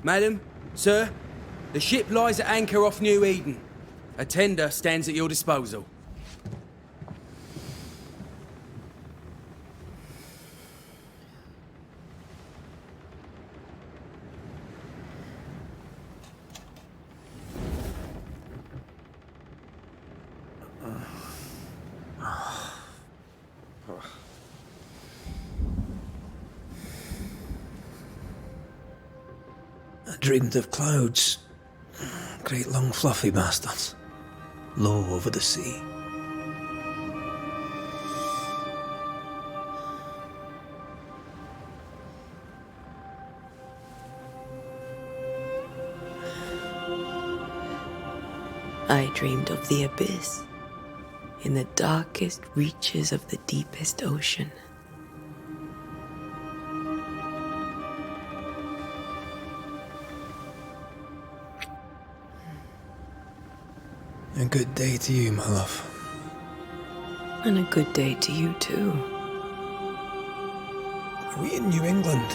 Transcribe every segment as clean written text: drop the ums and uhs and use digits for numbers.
Madam, sir, the ship lies at anchor off New Eden. A tender stands at your disposal. I dreamed of clouds. Great long fluffy bastards. Low over the sea. I dreamed of the abyss, in the darkest reaches of the deepest ocean. A good day to you, my love. And a good day to you too. Are we in New England?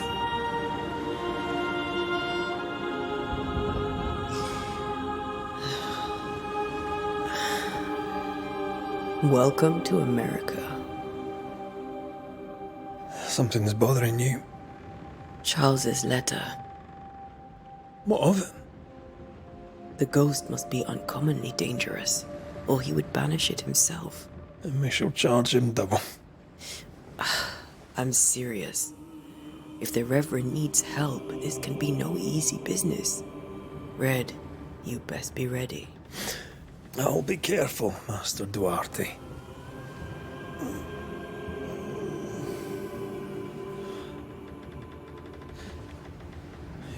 Welcome to America. Something's bothering you. Charles's letter. What of it? The ghost must be uncommonly dangerous, or he would banish it himself. And we shall charge him double. I'm serious. If the Reverend needs help, this can be no easy business. Red, you best be ready. I'll be careful, Master Duarte.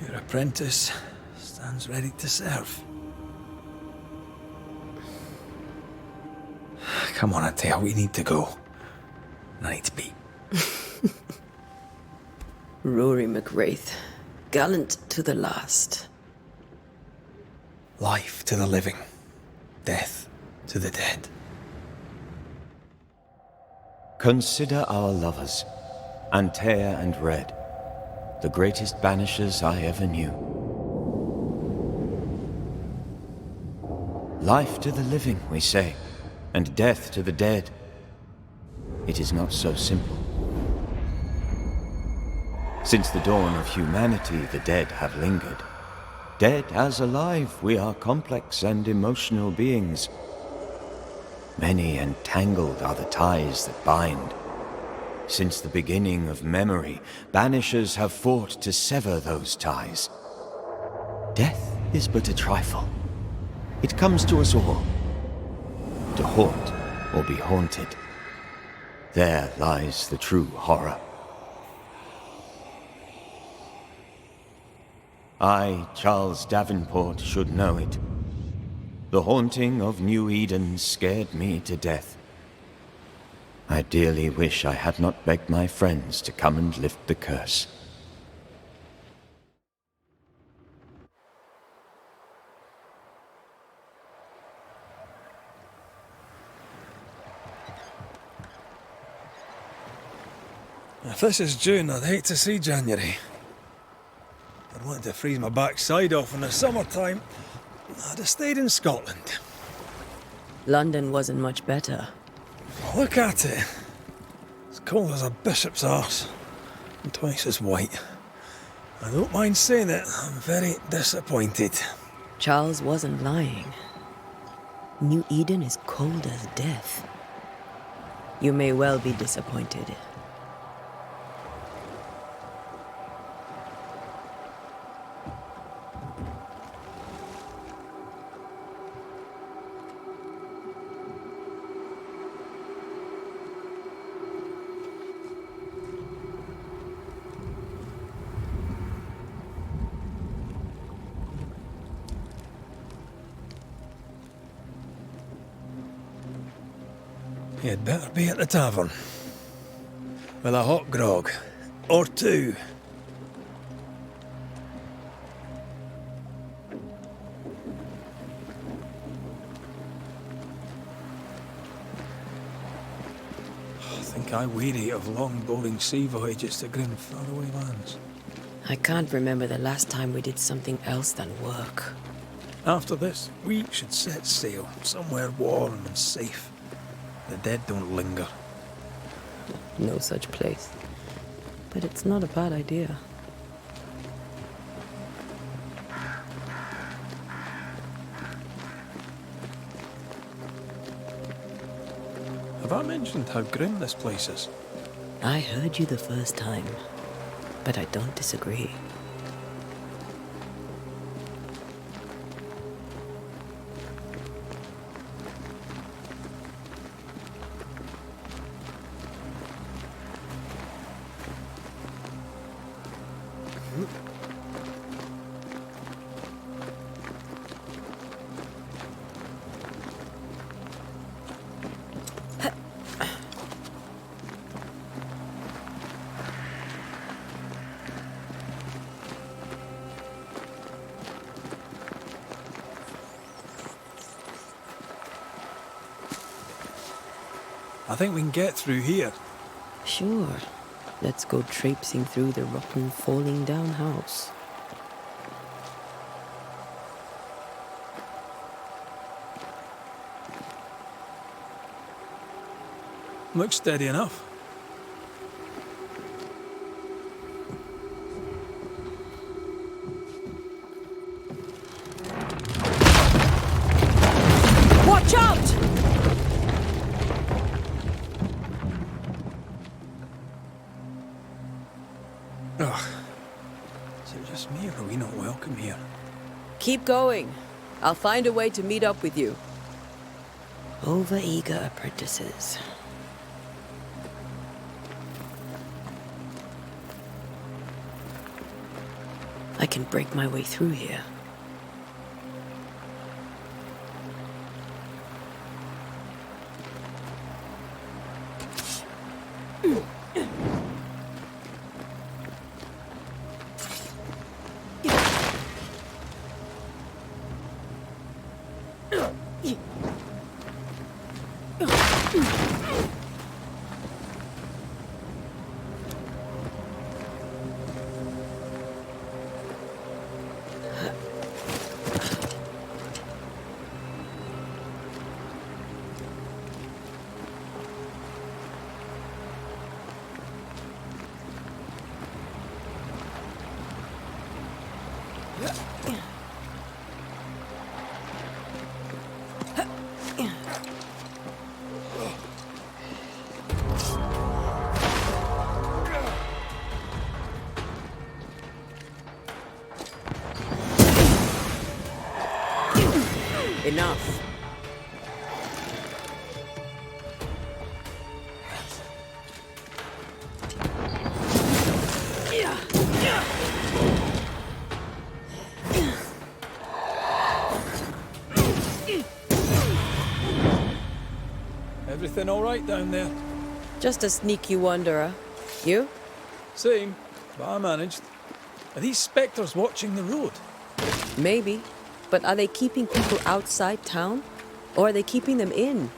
Your apprentice stands ready to serve. Come on, Atea, we need to go. I need to be. Rory McWraith, gallant to the last. Life to the living, death to the dead. Consider our lovers, Antea and Red, the greatest banishers I ever knew. Life to the living, we say, and death to the dead. It is not so simple. Since the dawn of humanity, the dead have lingered. Dead as alive, we are complex and emotional beings. Many and tangled are the ties that bind. Since the beginning of memory, banishers have fought to sever those ties. Death is but a trifle. It comes to us all. To haunt or be haunted. There lies the true horror. I, Charles Davenport, should know it. The haunting of New Eden scared me to death. I dearly wish I had not begged my friends to come and lift the curse. If this is June, I'd hate to see January. I'd want to freeze my backside off in the summertime. I'd have stayed in Scotland. London wasn't much better. Look at it. It's cold as a bishop's arse. And twice as white. I don't mind saying it, I'm very disappointed. Charles wasn't lying. New Eden is cold as death. You may well be disappointed. You'd better be at the tavern. With a hot grog. Or two. I think I weary of long, boring sea voyages to grim, faraway lands. I can't remember the last time we did something else than work. After this, we should set sail somewhere warm and safe. The dead don't linger. No such place. But it's not a bad idea. Have I mentioned how grim this place is? I heard you the first time, but I don't disagree. I think we can get through here. Sure. Let's go traipsing through the rotten, falling down house. Looks steady enough. Watch out! Ugh. Is it just me or are we not welcome here? Keep going. I'll find a way to meet up with you. Over-eager apprentices. I can break my way through here. Enough. Everything all right down there? Just a sneaky wanderer. You? Same, but I managed. Are these spectres watching the road? Maybe. But are they keeping people outside town? Or are they keeping them in?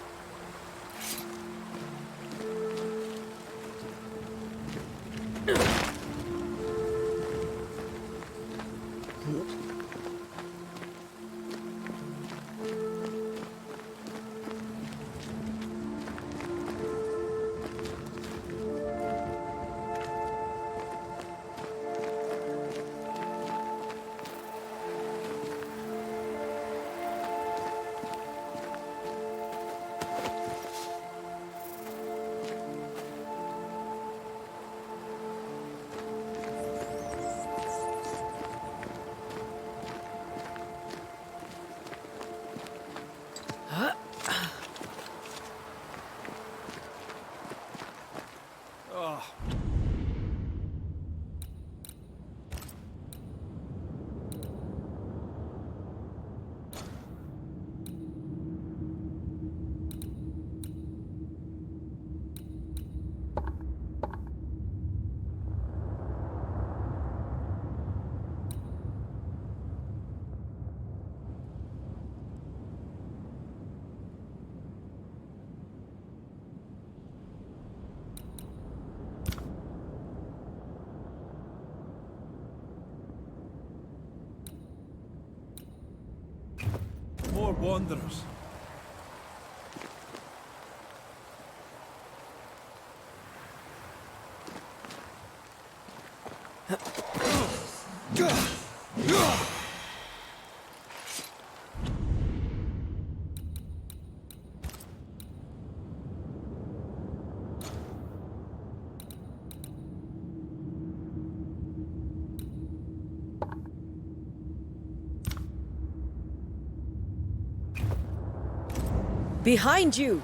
wanderers. Behind you!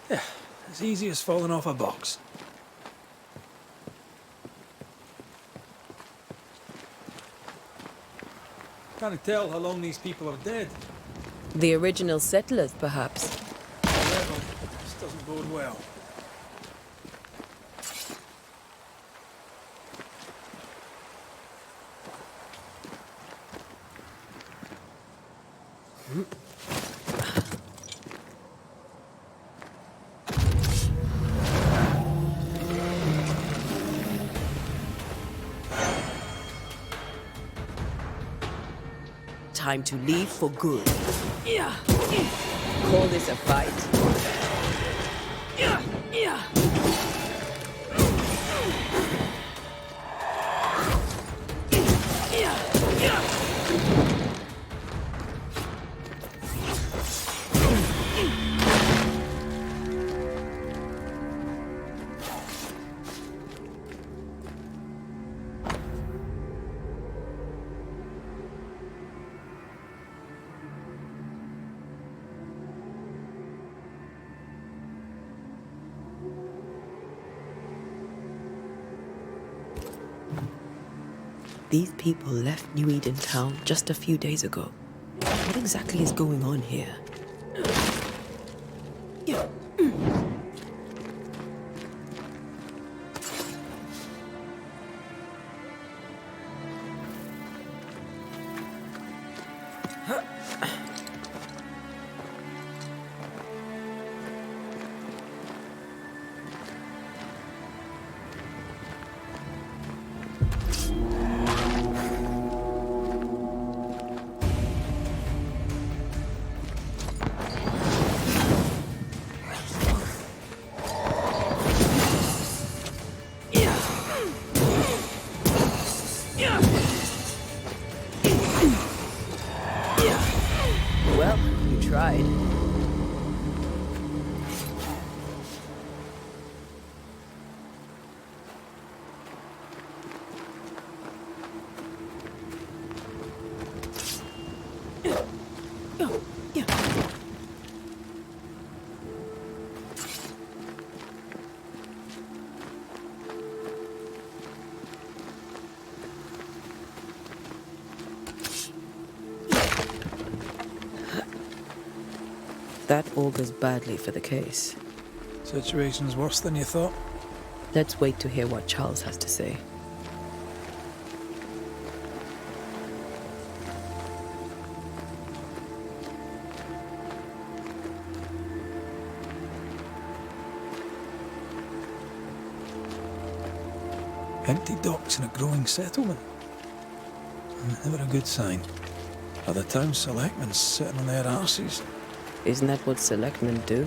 Yeah, as easy as falling off a box. Can't tell how long these people are dead. The original settlers, perhaps. However, this doesn't bode well. Time to leave for good. Call this a fight? These people left New Eden Town just a few days ago. What exactly is going on here? Well, you tried. That augurs badly for the case. Situation's worse than you thought. Let's wait to hear what Charles has to say. Empty docks in a growing settlement. Never a good sign. Are the town selectmen sitting on their arses? Isn't that what selectmen do?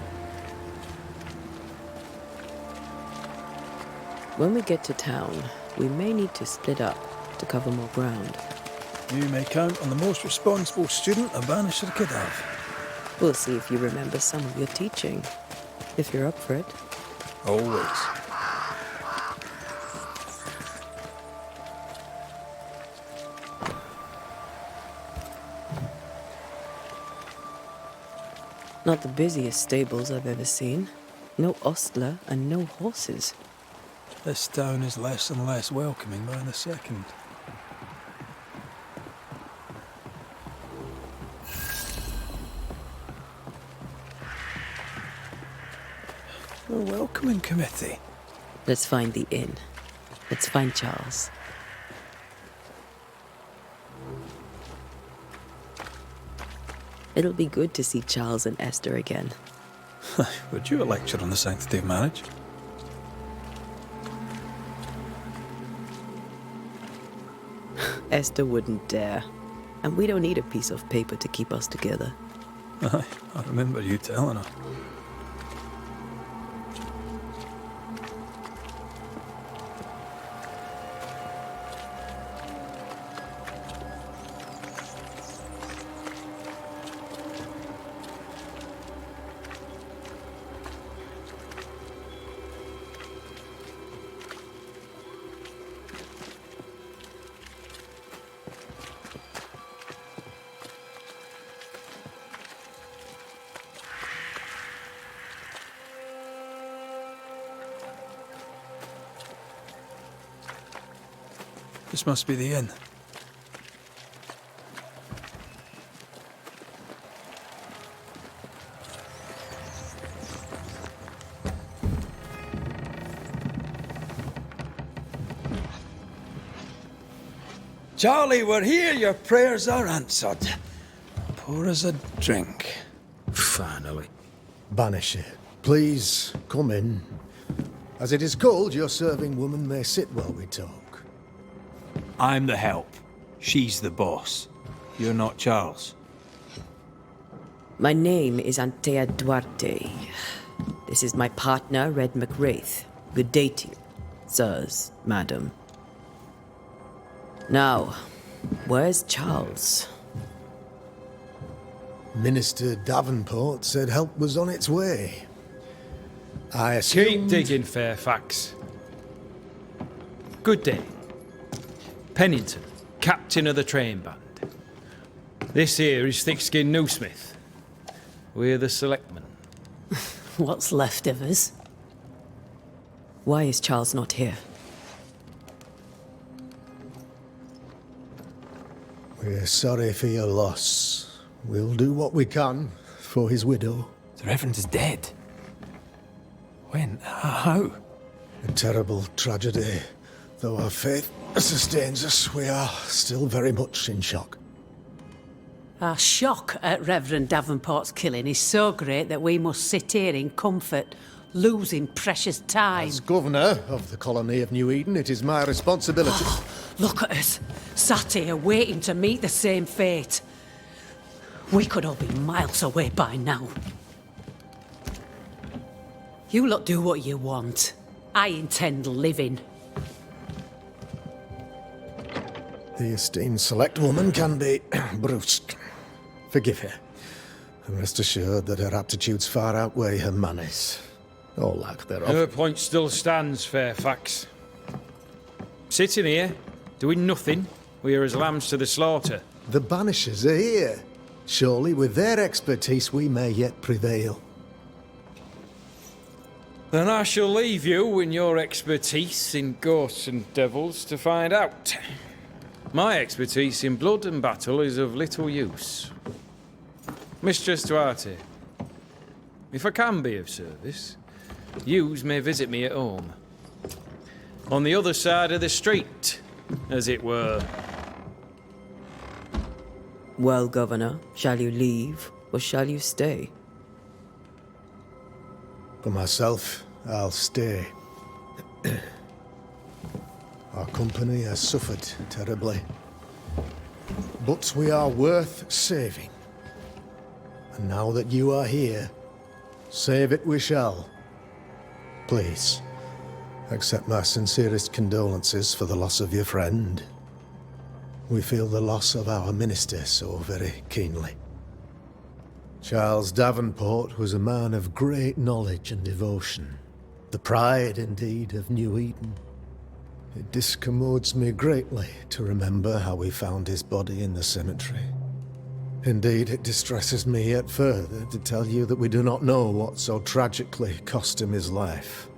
When we get to town, we may need to split up to cover more ground. You may count on the most responsible student a Banisher could have. We'll see if you remember some of your teaching, if you're up for it. Always. Not the busiest stables I've ever seen. No ostler and no horses. This town is less and less welcoming by the second. The welcoming committee. Let's find the inn. Let's find Charles. It'll be good to see Charles and Esther again. Would you a lecture on the sanctity of marriage? Esther wouldn't dare. And we don't need a piece of paper to keep us together. Aye, I remember you telling her. This must be the inn. Charlie, we're here. Your prayers are answered. Pour us a drink. Finally. Banisher, please come in. As it is cold, your serving woman may sit while we talk. I'm the help. She's the boss. You're not Charles. My name is Antea Duarte. This is my partner, Red McWraith. Good day to you, sirs, madam. Now, where's Charles? Minister Davenport said help was on its way. I Keep assumed... digging, Fairfax. Good day. Pennington, captain of the train band. This here is thick-skinned Newsmith. We're the selectmen. What's left of us? Why is Charles not here? We're sorry for your loss. We'll do what we can for his widow. The Reverend is dead. When? How? A terrible tragedy. Though our faith sustains us, we are still very much in shock. Our shock at Reverend Davenport's killing is so great that we must sit here in comfort, losing precious time. As governor of the colony of New Eden, it is my responsibility... Look at us, sat here waiting to meet the same fate. We could all be miles away by now. You lot do what you want. I intend living. The esteemed select woman can be brusque. Forgive her. And rest assured that her aptitudes far outweigh her manners. Or lack thereof. Her point still stands, Fairfax. Sitting here, doing nothing, we're as lambs to the slaughter. The Banishers are here. Surely with their expertise we may yet prevail. Then I shall leave you and your expertise in ghosts and devils to find out. My expertise in blood and battle is of little use. Mistress Duarte, if I can be of service, yous may visit me at home. On the other side of the street, as it were. Well, Governor, shall you leave or shall you stay? For myself, I'll stay. Our company has suffered terribly. But we are worth saving. And now that you are here, save it we shall. Please, accept my sincerest condolences for the loss of your friend. We feel the loss of our minister so very keenly. Charles Davenport was a man of great knowledge and devotion. The pride, indeed, of New Eden. It discommodes me greatly to remember how we found his body in the cemetery. Indeed, it distresses me yet further to tell you that we do not know what so tragically cost him his life.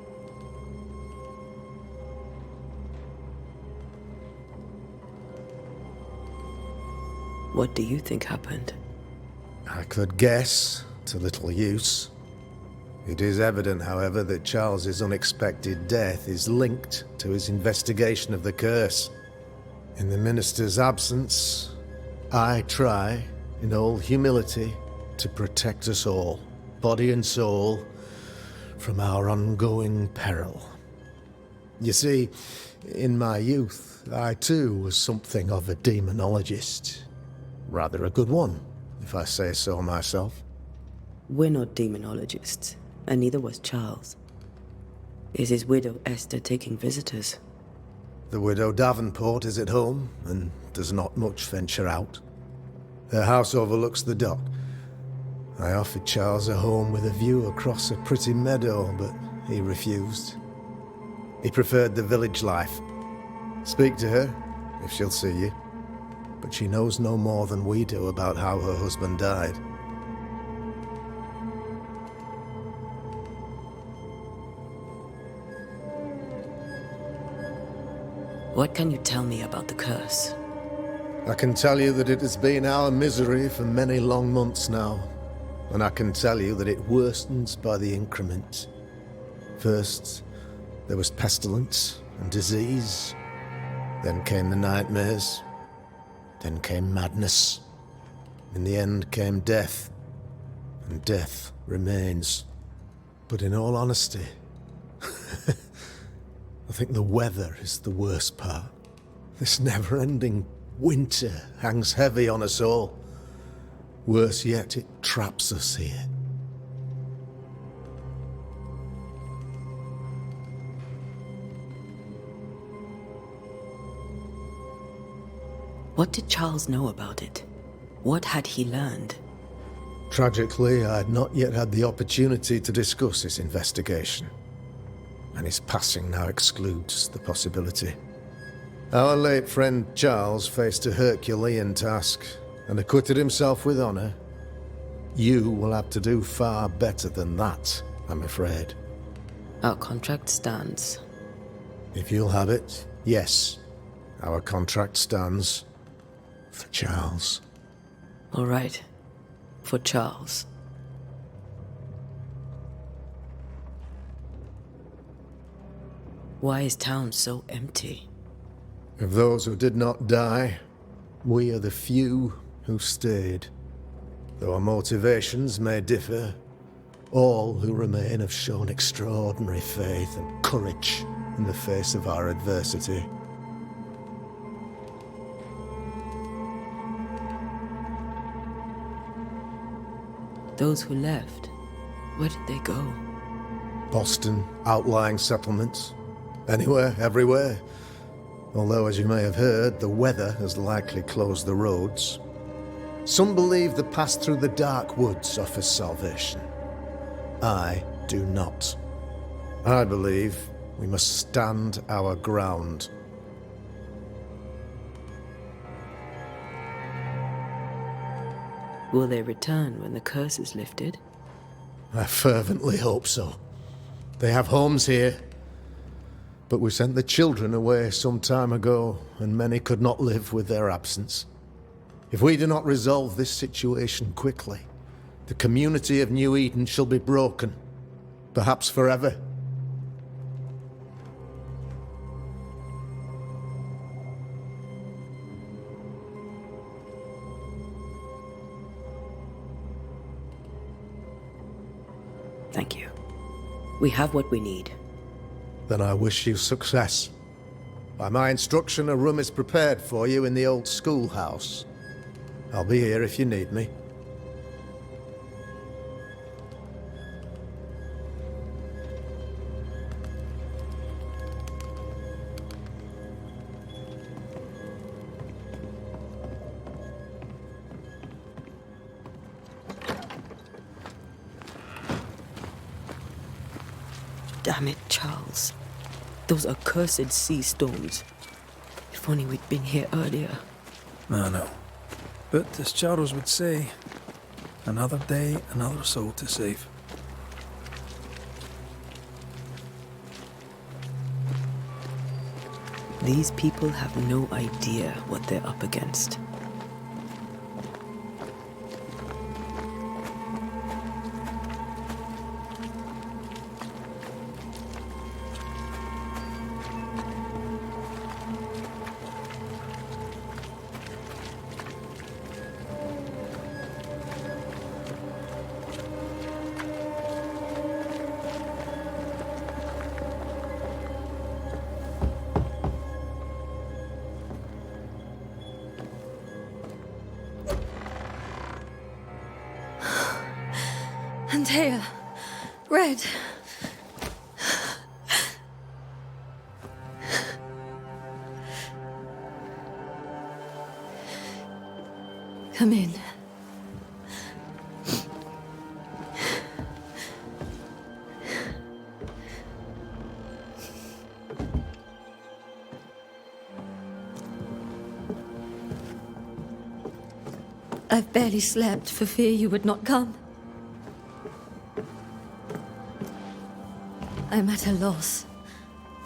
What do you think happened? I could guess, to little use. It is evident, however, that Charles's unexpected death is linked to his investigation of the curse. In the minister's absence, I try, in all humility, to protect us all, body and soul, from our ongoing peril. You see, In my youth, I too was something of a demonologist. Rather a good one, if I say so myself. We're not demonologists, and neither was Charles. Is his widow Esther taking visitors? The widow Davenport is at home, and does not much venture out. Her house overlooks the dock. I offered Charles a home with a view across a pretty meadow, but he refused. He preferred the village life. Speak to her, if she'll see you. But she knows no more than we do about how her husband died. What can you tell me about the curse? I can tell you that it has been our misery for many long months now. And I can tell you that it worstens by the increment. First, there was pestilence and disease. Then came the nightmares. Then came madness. In the end came death. And death remains. But in all honesty, I think the weather is the worst part. This never-ending winter hangs heavy on us all. Worse yet, it traps us here. What did Charles know about it? What had he learned? Tragically, I had not yet had the opportunity to discuss his investigation, and his passing now excludes the possibility. Our late friend Charles faced a Herculean task, and acquitted himself with honor. You will have to do far better than that, I'm afraid. Our contract stands. If you'll have it, yes, our contract stands. For Charles. All right. For Charles. Why is town so empty? Of those who did not die, we are the few who stayed. Though our motivations may differ, all who remain have shown extraordinary faith and courage in the face of our adversity. Those who left, where did they go? Boston, outlying settlements. Anywhere, everywhere. Although, as you may have heard, the weather has likely closed the roads. Some believe the path through the dark woods offers salvation. I do not. I believe we must stand our ground. Will they return when the curse is lifted? I fervently hope so. They have homes here. But we sent the children away some time ago, and many could not live with their absence. If we do not resolve this situation quickly, the community of New Eden shall be broken, perhaps forever. Thank you. We have what we need. Then I wish you success. By my instruction, a room is prepared for you in the old schoolhouse. I'll be here if you need me. Damn it, Charles. Those accursed sea storms. If only we'd been here earlier. I know. But as Charles would say, another day, another soul to save. These people have no idea what they're up against. Antea. Red. Come in. I've barely slept for fear you would not come. I'm at a loss.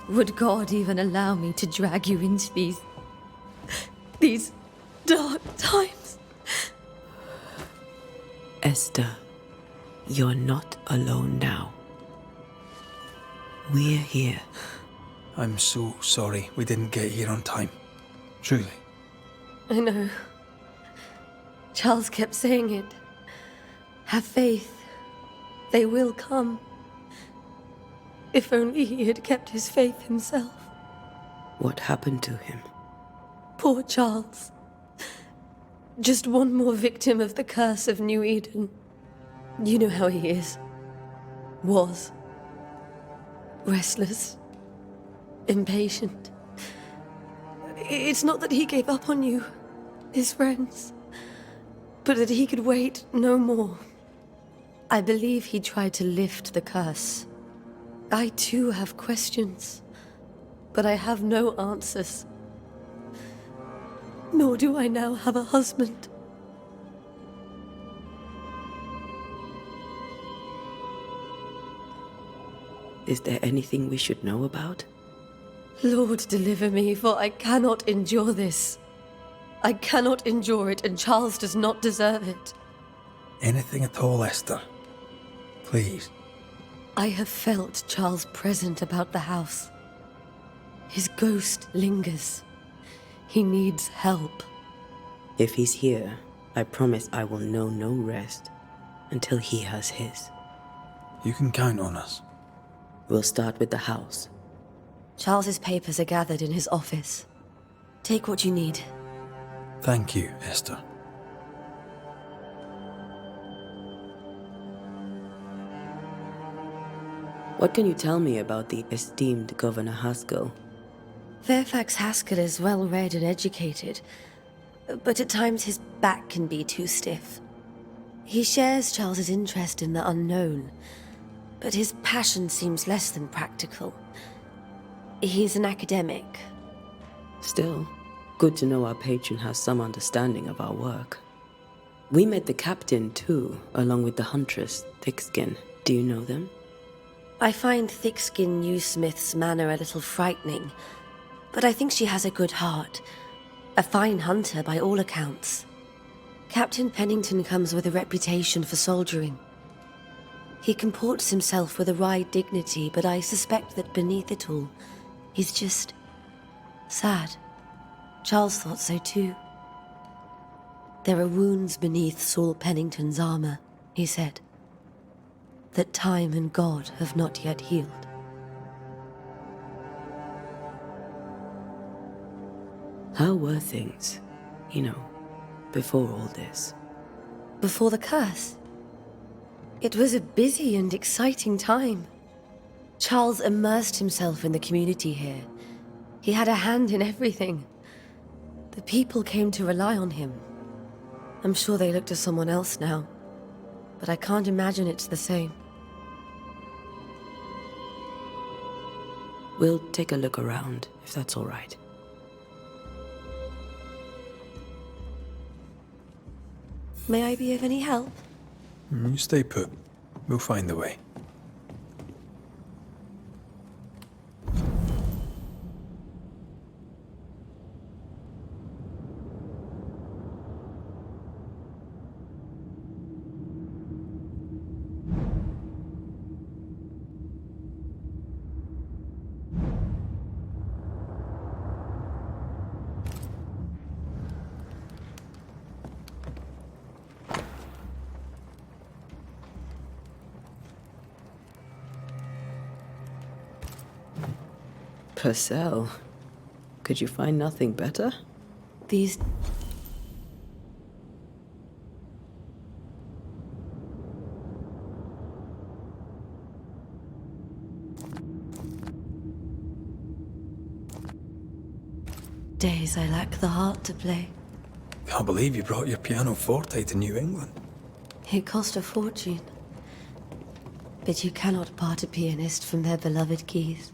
Would God even allow me to drag you into these dark times? Esther, you're not alone now. We're here. I'm so sorry we didn't get here on time. Truly. I know. Charles kept saying it. Have faith. They will come. If only he had kept his faith himself. What happened to him? Poor Charles. Just one more victim of the curse of New Eden. You know how he is. Was. Restless. Impatient. It's not that he gave up on you, his friends, but that he could wait no more. I believe he tried to lift the curse. I too have questions, but I have no answers. Nor do I now have a husband. Is there anything we should know about? Lord, deliver me, for I cannot endure this. I cannot endure it, and Charles does not deserve it. Anything at all, Esther. Please. I have felt Charles present about the house. His ghost lingers. He needs help. If he's here, I promise I will know no rest until he has his. You can count on us. We'll start with the house. Charles's papers are gathered in his office. Take what you need. Thank you, Esther. What can you tell me about the esteemed Governor Haskell? Fairfax Haskell is well read and educated, but at times his back can be too stiff. He shares Charles's interest in the unknown, but his passion seems less than practical. He's an academic. Still, good to know our patron has some understanding of our work. We met the captain too, along with the huntress, Thickskin. Do you know them? I find Thickskin Newsmith's manner a little frightening, but I think she has a good heart. A fine hunter by all accounts. Captain Pennington comes with a reputation for soldiering. He comports himself with a wry dignity, but I suspect that beneath it all, he's just sad. Charles thought so too. There are wounds beneath Saul Pennington's armor, he said, that time and God have not yet healed. How were things, before all this? Before the curse? It was a busy and exciting time. Charles immersed himself in the community here. He had a hand in everything. The people came to rely on him. I'm sure they look to someone else now, but I can't imagine it's the same. We'll take a look around, if that's all right. May I be of any help? You stay put. We'll find the way. Purcell, could you find nothing better? These... worries I lack the heart to play. Can't believe you brought your piano forte to New England. It cost a fortune. But you cannot part a pianist from their beloved keys.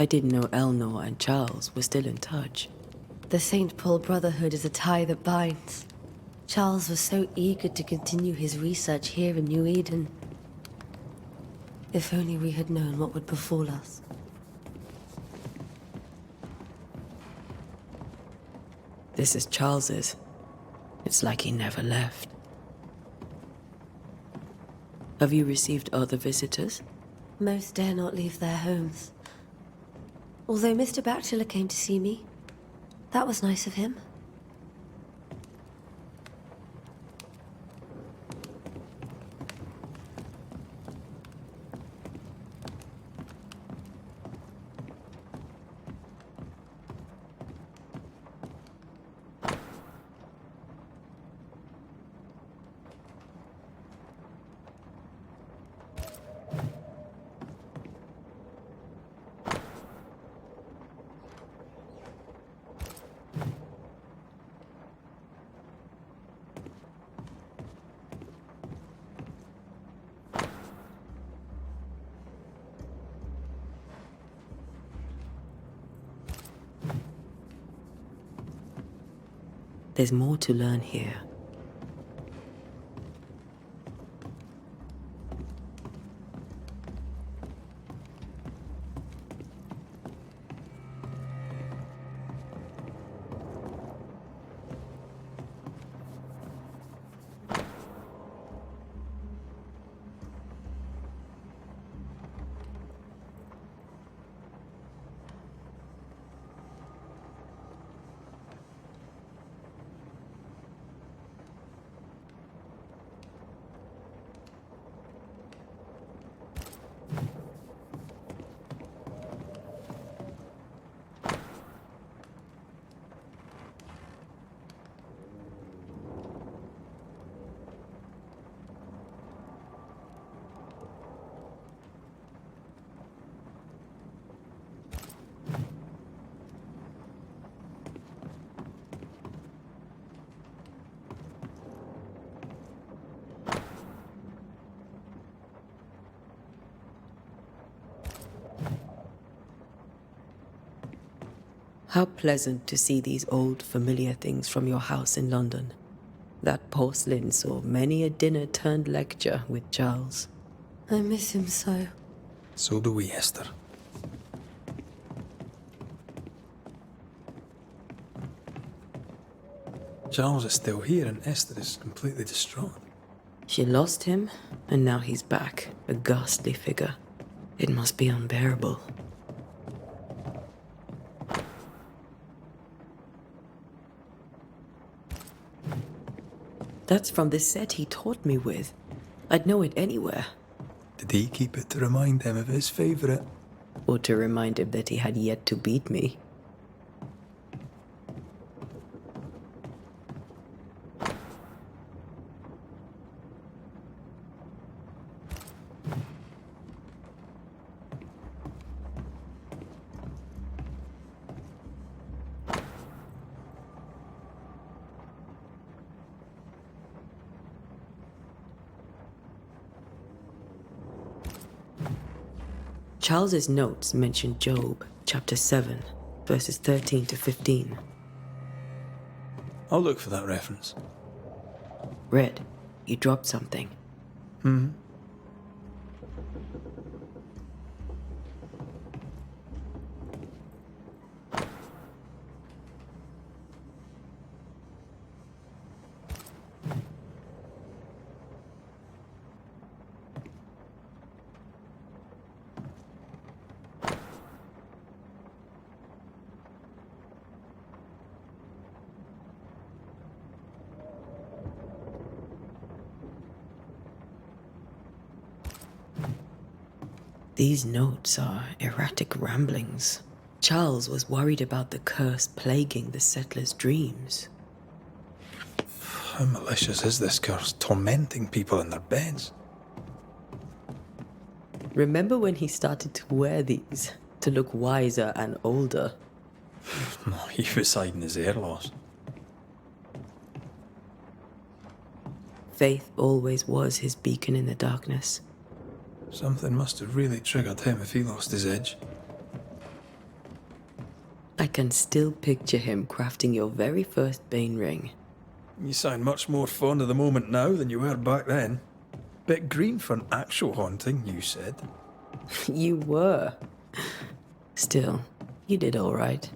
I didn't know Eleanor and Charles were still in touch. The St. Paul Brotherhood is a tie that binds. Charles was so eager to continue his research here in New Eden. If only we had known what would befall us. This is Charles's. It's like he never left. Have you received other visitors? Most dare not leave their homes. Although Mr. Bachelor came to see me, that was nice of him. There's more to learn here. How pleasant to see these old familiar things from your house in London. That porcelain saw many a dinner turned lecture with Charles. I miss him so. So do we, Esther. Charles is still here and Esther is completely distraught. She lost him, and now he's back, a ghastly figure. It must be unbearable. That's from the set he taught me with. I'd know it anywhere. Did he keep it to remind him of his favourite? Or to remind him that he had yet to beat me. Charles's notes mention Job, chapter 7, verses 13 to 15. I'll look for that reference. Red, you dropped something. These notes are erratic ramblings. Charles was worried about the curse plaguing the settlers' dreams. How malicious is this curse, tormenting people in their beds? Remember when he started to wear these to look wiser and older? No, he was hiding his hair loss. Faith always was his beacon in the darkness. Something must have really triggered him if he lost his edge. I can still picture him crafting your very first Bane ring. You sound much more fond of the moment now than you were back then. Bit green for an actual haunting, you said. You were. Still, you did all right.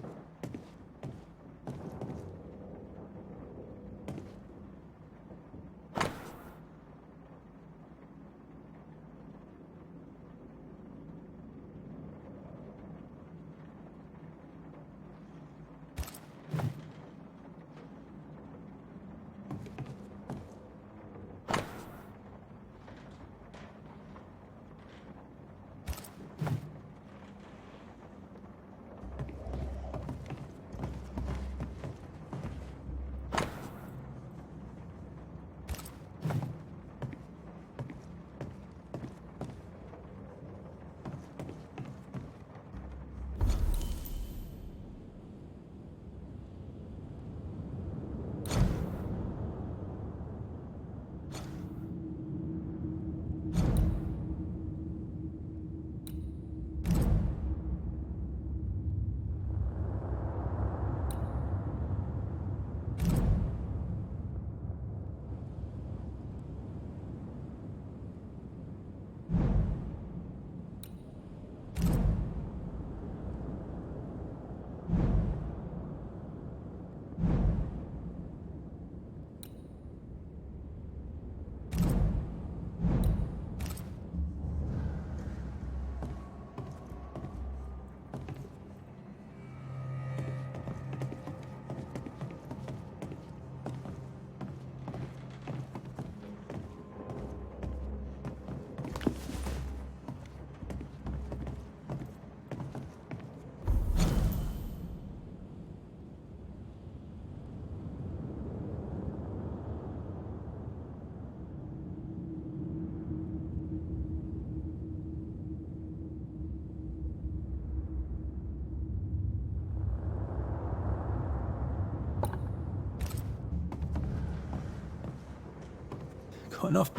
Got enough.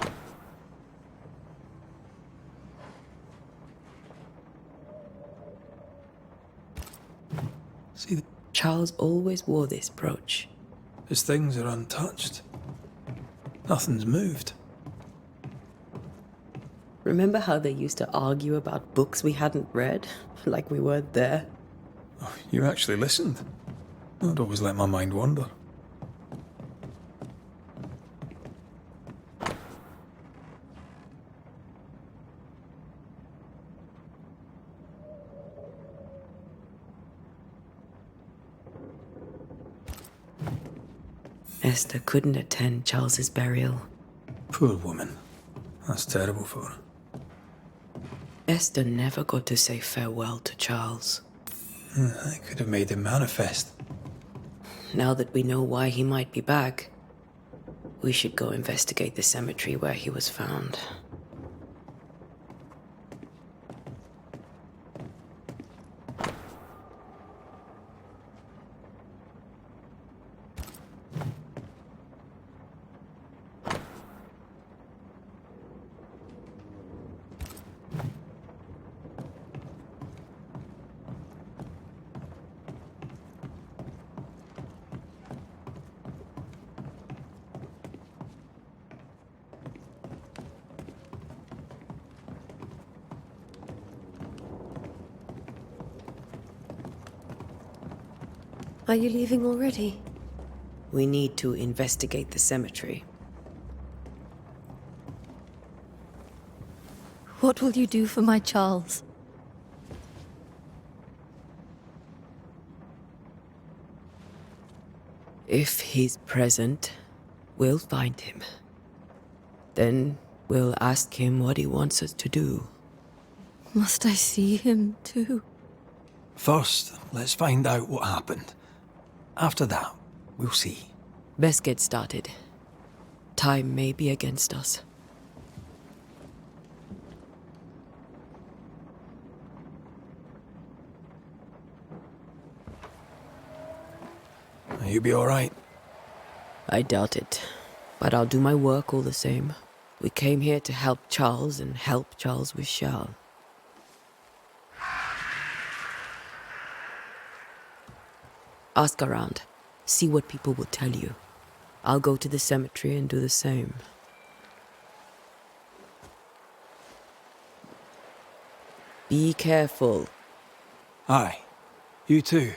See, Charles always wore this brooch. his things are untouched. Nothing's moved. Remember how they used to argue about books we hadn't read? Like we weren't there? Oh, you actually listened. I'd always let my mind wander. Esther couldn't attend Charles's burial. Poor woman. That's terrible for her. Esther never got to say farewell to Charles. I could have made him manifest. Now that we know why he might be back, we should go investigate the cemetery where he was found. Are you leaving already? We need to investigate the cemetery. What will you do for my Charles? If he's present, we'll find him. Then we'll ask him what he wants us to do. Must I see him too? First, let's find out what happened. After that, we'll see. Best get started. Time may be against us. You be alright? I doubt it. But I'll do my work all the same. We came here to help Charles and help Charles with Charles. Ask around. See what people will tell you. I'll go to the cemetery and do the same. Be careful. Aye. You too.